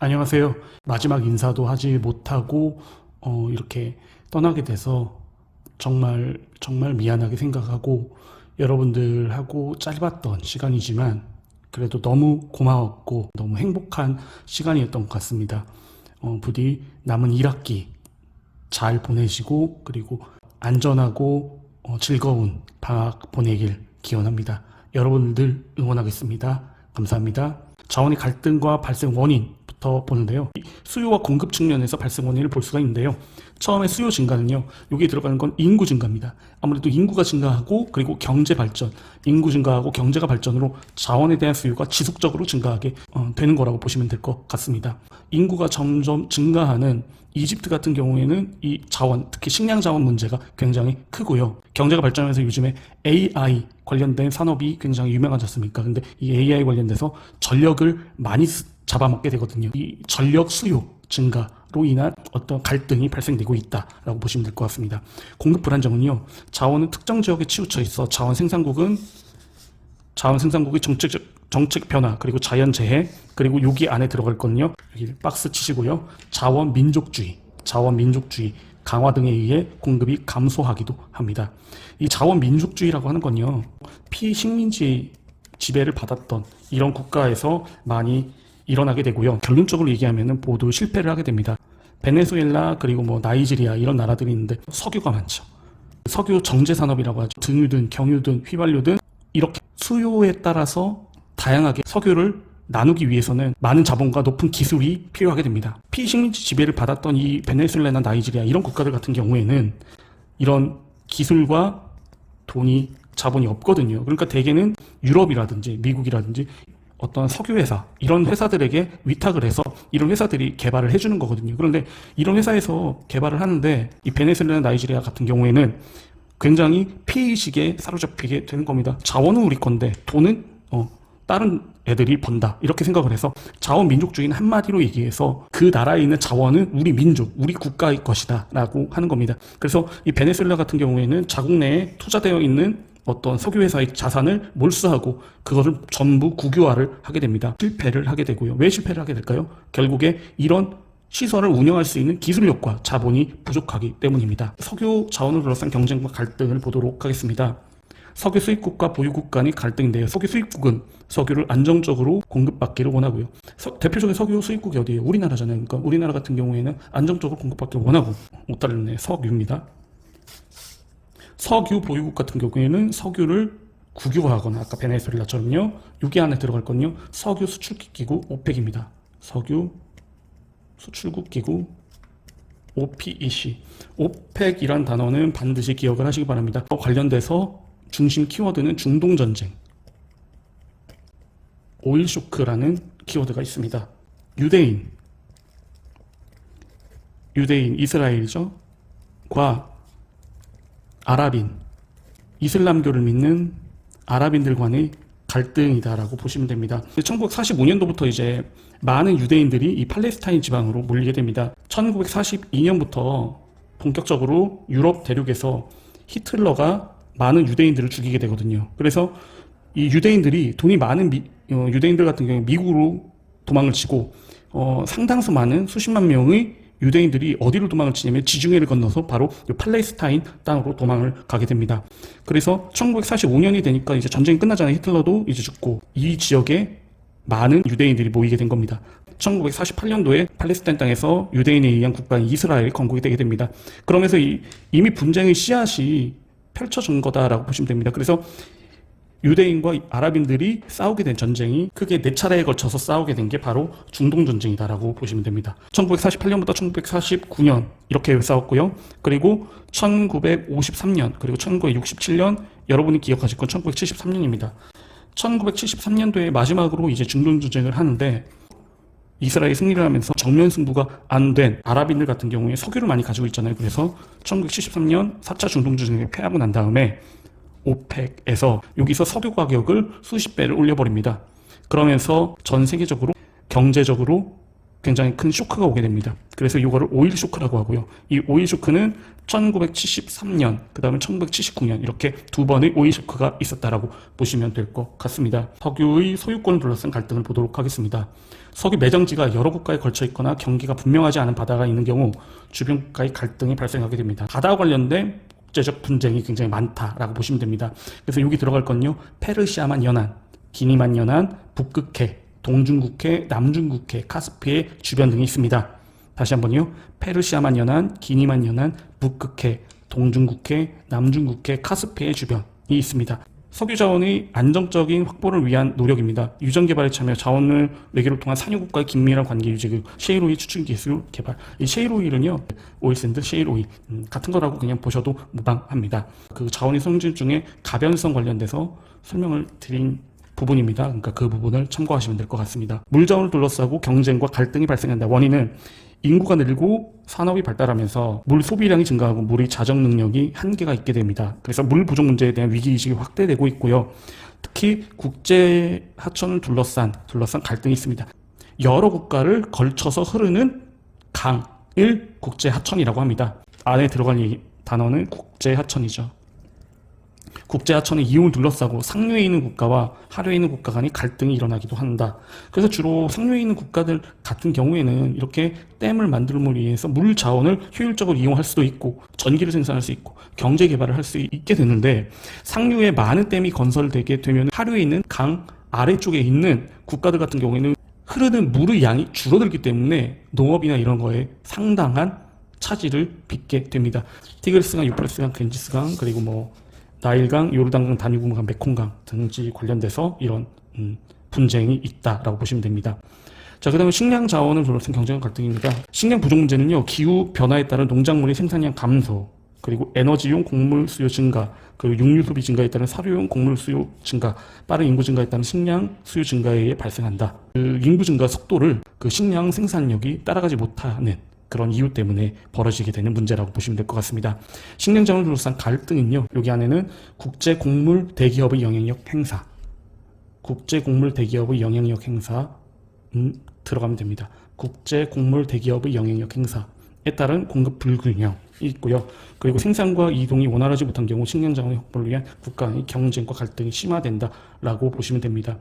안녕하세요. 마지막 인사도 하지 못하고 이렇게 떠나게 돼서 정말 미안하게 생각하고 여러분들하고 짧았던 시간이지만 그래도 너무 고마웠고 너무 행복한 시간이었던 것 같습니다. 부디 남은 1학기 잘 보내시고 그리고 안전하고 즐거운 방학 보내길 기원합니다. 여러분들 응원하겠습니다. 감사합니다. 자원의 갈등과 발생 원인부터 보는데요. 수요와 공급 측면에서 발생 원인을 볼 수가 있는데요. 처음에 수요 증가는요. 여기에 들어가는 건 인구 증가입니다. 아무래도 인구가 증가하고 그리고 경제 발전, 인구 증가하고 경제가 발전으로 자원에 대한 수요가 지속적으로 증가하게 되는 거라고 보시면 될 것 같습니다. 인구가 점점 증가하는 이집트 같은 경우에는 이 자원, 특히 식량 자원 문제가 굉장히 크고요. 경제가 발전하면서 요즘에 AI 관련된 산업이 굉장히 유명하지 않습니까? 근데 이 AI 관련돼서 전력을 많이 잡아먹게 되거든요. 이 전력 수요 증가로 인한 어떤 갈등이 발생되고 있다라고 보시면 될 것 같습니다. 공급 불안정은요. 자원은 특정 지역에 치우쳐 있어 자원 생산국의 정책 변화, 그리고 자연재해, 그리고 여기 안에 들어갈 거는요. 여기 박스 치시고요. 자원 민족주의 강화 등에 의해 공급이 감소하기도 합니다. 이 자원 민족주의라고 하는 건요. 피식민지 지배를 받았던 이런 국가에서 많이 일어나게 되고요. 결론적으로 얘기하면 모두 실패를 하게 됩니다. 베네수엘라 그리고 나이지리아 이런 나라들이 있는데 석유가 많죠. 석유 정제 산업이라고 하죠. 등유든 경유든 휘발유든 이렇게 수요에 따라서 다양하게 석유를 나누기 위해서는 많은 자본과 높은 기술이 필요하게 됩니다. 피식민지 지배를 받았던 이 베네수엘라나 나이지리아 이런 국가들 같은 경우에는 이런 기술과 돈이 자본이 없거든요. 그러니까 대개는 유럽이라든지 미국이라든지 어떤 석유회사 이런 회사들에게 위탁을 해서 이런 회사들이 개발을 해주는 거거든요. 그런데 이런 회사에서 개발을 하는데 이 베네수엘라나 나이지리아 같은 경우에는 굉장히 피해의식에 사로잡히게 되는 겁니다. 자원은 우리 건데 돈은 다른 애들이 번다 이렇게 생각을 해서 자원 민족주의는 한마디로 얘기해서 그 나라에 있는 자원은 우리 민족, 우리 국가의 것이다 라고 하는 겁니다. 그래서 이 베네수엘라 같은 경우에는 자국 내에 투자되어 있는 어떤 석유회사의 자산을 몰수하고 그것을 전부 국유화를 하게 됩니다. 실패를 하게 되고요. 왜 실패를 하게 될까요? 결국에 이런 시설을 운영할 수 있는 기술력과 자본이 부족하기 때문입니다. 석유 자원을 둘러싼 경쟁과 갈등을 보도록 하겠습니다. 석유 수입국과 보유국 간의 갈등인데요. 석유 수입국은 석유를 안정적으로 공급받기를 원하고요. 대표적인 석유 수입국이 어디예요? 우리나라잖아요. 그러니까 우리나라 같은 경우에는 안정적으로 공급받기를 원하고 못 따르네. 석유입니다. 석유 보유국 같은 경우에는 석유를 국유화하거나 아까 베네수엘라처럼요. 여기 안에 들어갈 건요. 석유 수출국 기구 오펙입니다. 석유 수출국 기구 OPEC. 오펙이란 단어는 반드시 기억을 하시기 바랍니다. 관련돼서 중심 키워드는 중동전쟁, 오일쇼크라는 키워드가 있습니다. 유대인 이스라엘이죠. 과 아랍인, 이슬람교를 믿는 아랍인들 간의 갈등이다라고 보시면 됩니다. 1945년도부터 이제 많은 유대인들이 이 팔레스타인 지방으로 몰리게 됩니다. 1942년부터 본격적으로 유럽 대륙에서 히틀러가 많은 유대인들을 죽이게 되거든요. 그래서 이 유대인들이 돈이 많은 유대인들 같은 경우에 미국으로 도망을 치고 상당수 많은 수십만 명의 유대인들이 어디로 도망을 치냐면 지중해를 건너서 바로 팔레스타인 땅으로 도망을 가게 됩니다. 그래서 1945년이 되니까 이제 전쟁이 끝나잖아요. 히틀러도 이제 죽고 이 지역에 많은 유대인들이 모이게 된 겁니다. 1948년도에 팔레스타인 땅에서 유대인에 의한 국가인 이스라엘이 건국이 되게 됩니다. 그러면서 이미 분쟁의 씨앗이 펼쳐진 거다라고 보시면 됩니다. 그래서 유대인과 아랍인들이 싸우게 된 전쟁이 크게 4차례에 걸쳐서 싸우게 된 게 바로 중동전쟁이다라고 보시면 됩니다. 1948년부터 1949년 이렇게 싸웠고요. 그리고 1953년 그리고 1967년 여러분이 기억하실 건 1973년입니다. 1973년도에 마지막으로 이제 중동전쟁을 하는데 이스라엘이 승리를 하면서 정면 승부가 안 된 아랍인들 같은 경우에 석유를 많이 가지고 있잖아요. 그래서 1973년 4차 중동전쟁에 패하고 난 다음에 오펙에서 여기서 석유 가격을 수십 배를 올려버립니다. 그러면서 전 세계적으로 경제적으로 굉장히 큰 쇼크가 오게 됩니다. 그래서 이거를 오일 쇼크라고 하고요. 이 오일 쇼크는 1973년, 그 다음에 1979년 이렇게 두 번의 오일 쇼크가 있었다라고 보시면 될 것 같습니다. 석유의 소유권을 둘러싼 갈등을 보도록 하겠습니다. 석유 매장지가 여러 국가에 걸쳐 있거나 경계가 분명하지 않은 바다가 있는 경우 주변 국가의 갈등이 발생하게 됩니다. 바다와 관련된 국제적 분쟁이 굉장히 많다라고 보시면 됩니다. 그래서 여기 들어갈 건요, 페르시아만 연안, 기니만 연안, 북극해, 동중국해, 남중국해, 카스피해 주변 등이 있습니다. 다시 한번요. 페르시아만 연안, 기니만 연안, 북극해, 동중국해, 남중국해, 카스피해 주변이 있습니다. 석유 자원의 안정적인 확보를 위한 노력입니다. 유전 개발에 참여, 자원을 외교를 통한 산유국과의 긴밀한 관계 유지, 그 셰일 오일 추출 기술 개발. 이 셰일 오일은요, 오일샌드, 셰일 오일 같은 거라고 그냥 보셔도 무방합니다. 그 자원의 성질 중에 가변성 관련돼서 설명을 드린 부분입니다. 그러니까 그 부분을 참고하시면 될 것 같습니다. 물자원을 둘러싸고 경쟁과 갈등이 발생한다. 원인은 인구가 늘고 산업이 발달하면서 물 소비량이 증가하고 물의 자정 능력이 한계가 있게 됩니다. 그래서 물 부족 문제에 대한 위기의식이 확대되고 있고요. 특히 국제 하천을 둘러싼 갈등이 있습니다. 여러 국가를 걸쳐서 흐르는 강을 국제 하천이라고 합니다. 안에 들어갈 이 단어는 국제 하천이죠. 국제 하천의 이용을 둘러싸고 상류에 있는 국가와 하류에 있는 국가 간의 갈등이 일어나기도 한다. 그래서 주로 상류에 있는 국가들 같은 경우에는 이렇게 댐을 만들므로 인해서 물 자원을 효율적으로 이용할 수도 있고 전기를 생산할 수 있고 경제 개발을 할 수 있게 되는데, 상류에 많은 댐이 건설되게 되면 하류에 있는 강 아래쪽에 있는 국가들 같은 경우에는 흐르는 물의 양이 줄어들기 때문에 농업이나 이런 거에 상당한 차질을 빚게 됩니다. 티그리스강, 유프라테스강, 겐지스강, 그리고 뭐 나일강, 요르단강, 다뉴브강, 메콩강 등지 관련돼서 이런 분쟁이 있다라고 보시면 됩니다. 자, 그 다음에 식량 자원을 둘러싼 경쟁 갈등입니다. 식량 부족 문제는요, 기후 변화에 따른 농작물의 생산량 감소, 그리고 에너지용 곡물 수요 증가, 그리고 육류 소비 증가에 따른 사료용 곡물 수요 증가, 빠른 인구 증가에 따른 식량 수요 증가에 의해 발생한다. 그 인구 증가 속도를 그 식량 생산력이 따라가지 못하는 그런 이유 때문에 벌어지게 되는 문제라고 보시면 될 것 같습니다. 식량 자원을 둘러싼 갈등은요, 여기 안에는 국제 곡물 대기업의 영향력 행사, 국제 곡물 대기업의 영향력 행사 들어가면 됩니다. 국제 곡물 대기업의 영향력 행사에 따른 공급 불균형이 있고요. 그리고 생산과 이동이 원활하지 못한 경우 식량 자원의 확보를 위한 국가 간의 경쟁과 갈등이 심화된다라고 보시면 됩니다.